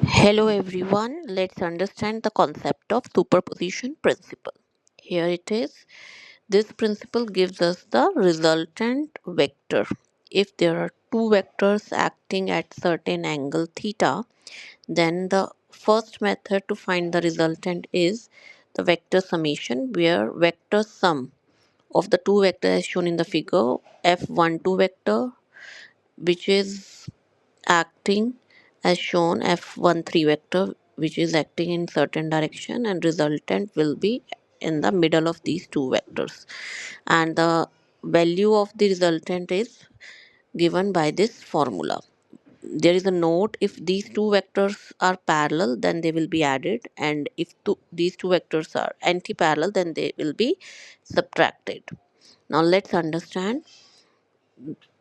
Hello everyone, let's understand the concept of superposition principle. Here it is. This principle gives us the resultant vector. If there are two vectors acting at certain angle theta, then the first method to find the resultant is the vector summation, where vector sum of the two vectors as shown in the figure, f12 vector, which is acting as shown f13 vector, which is acting in certain direction, and resultant will be in the middle of these two vectors, and the value of the resultant is given by this formula. There is a note: if these two vectors are parallel, then they will be added, and if these two vectors are anti-parallel, then they will be subtracted. Now let's understand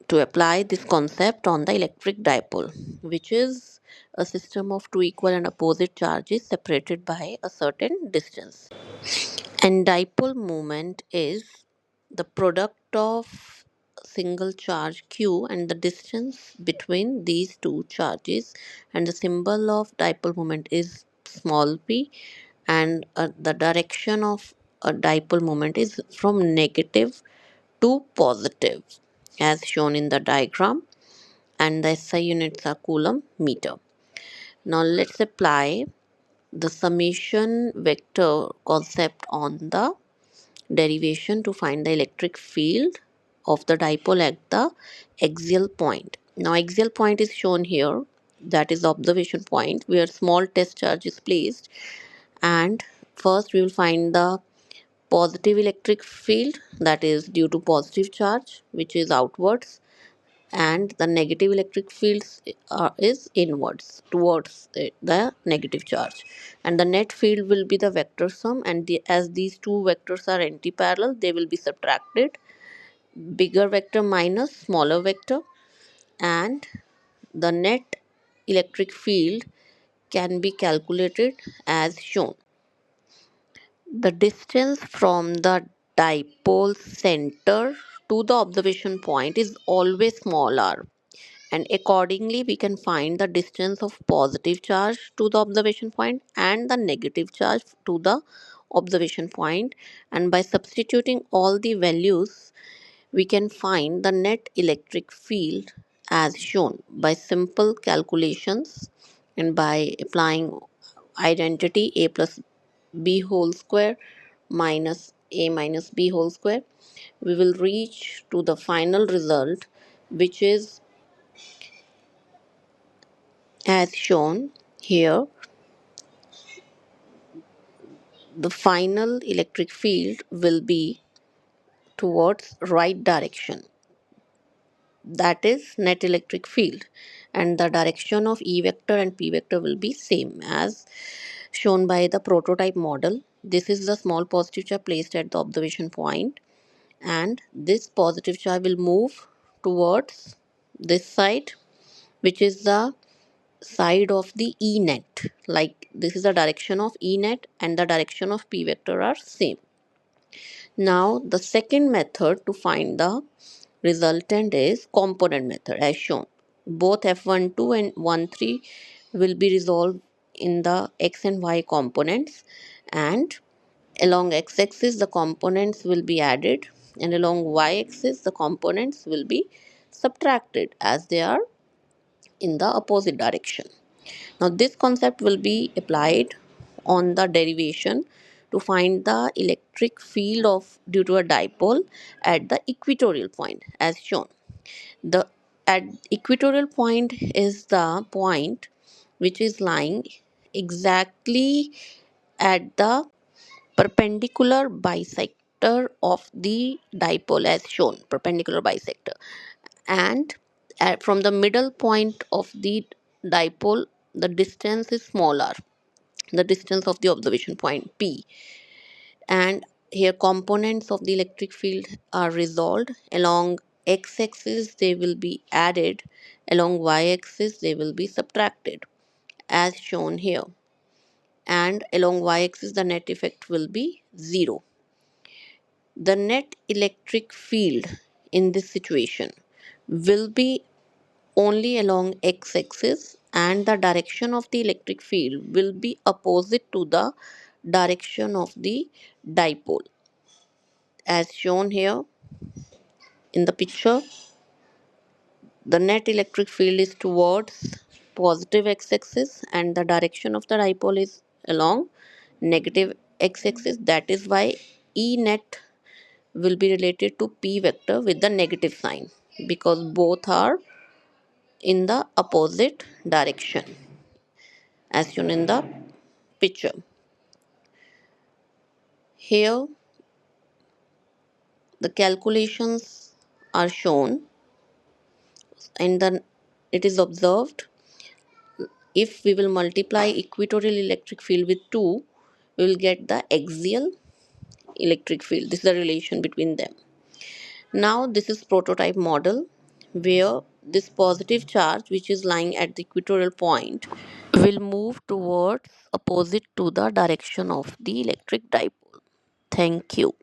to apply this concept on the electric dipole, which is a system of two equal and opposite charges separated by a certain distance. And dipole moment is the product of single charge q and the distance between these two charges, and the symbol of dipole moment is small p, and the direction of a dipole moment is from negative to positive as shown in the diagram, and the SI units are coulomb meter. Now let's apply the summation vector concept on the derivation to find the electric field of the dipole at the axial point. Now axial point is shown here, that is the observation point where small test charge is placed, and first we will find the positive electric field, that is due to positive charge which is outwards, and the negative electric fields is inwards towards the negative charge, and the net field will be the vector sum, and as these two vectors are anti-parallel, they will be subtracted, bigger vector minus smaller vector, and the net electric field can be calculated as shown. The distance from the dipole center to the observation point is always small r, and accordingly we can find the distance of positive charge to the observation point and the negative charge to the observation point, and by substituting all the values we can find the net electric field as shown by simple calculations, and by applying identity a plus b whole square minus a minus b whole square, we will reach to the final result, which is as shown here. The final electric field will be towards right direction, that is net electric field, and the direction of E vector and P vector will be same as shown by the prototype model. This is the small positive charge placed at the observation point, and this positive charge will move towards this side, which is the side of the E net. Like this is the direction of E net, and the direction of P vector are same. Now the second method to find the resultant is component method as shown. Both F12 and 13 will be resolved in the x and y components, and along x-axis the components will be added, and along y-axis the components will be subtracted as they are in the opposite direction. Now this concept will be applied on the derivation to find the electric field of due to a dipole at the equatorial point as shown. The at equatorial point is the point which is lying exactly at the perpendicular bisector of the dipole as shown, perpendicular bisector, and from the middle point of the dipole the distance is smaller, the distance of the observation point p, and here components of the electric field are resolved. Along x-axis they will be added, along y-axis they will be subtracted as shown here, and along y-axis the net effect will be 0. The net electric field in this situation will be only along x-axis, and the direction of the electric field will be opposite to the direction of the dipole. As shown here in the picture, the net electric field is towards positive x-axis and the direction of the dipole is along negative x-axis. That is why E net will be related to P vector with the negative sign, because both are in the opposite direction as shown in the picture. Here the calculations are shown, and then it is observed, if we will multiply equatorial electric field with 2, we will get the axial electric field. This is the relation between them. Now this is prototype model where this positive charge which is lying at the equatorial point will move towards opposite to the direction of the electric dipole. Thank you.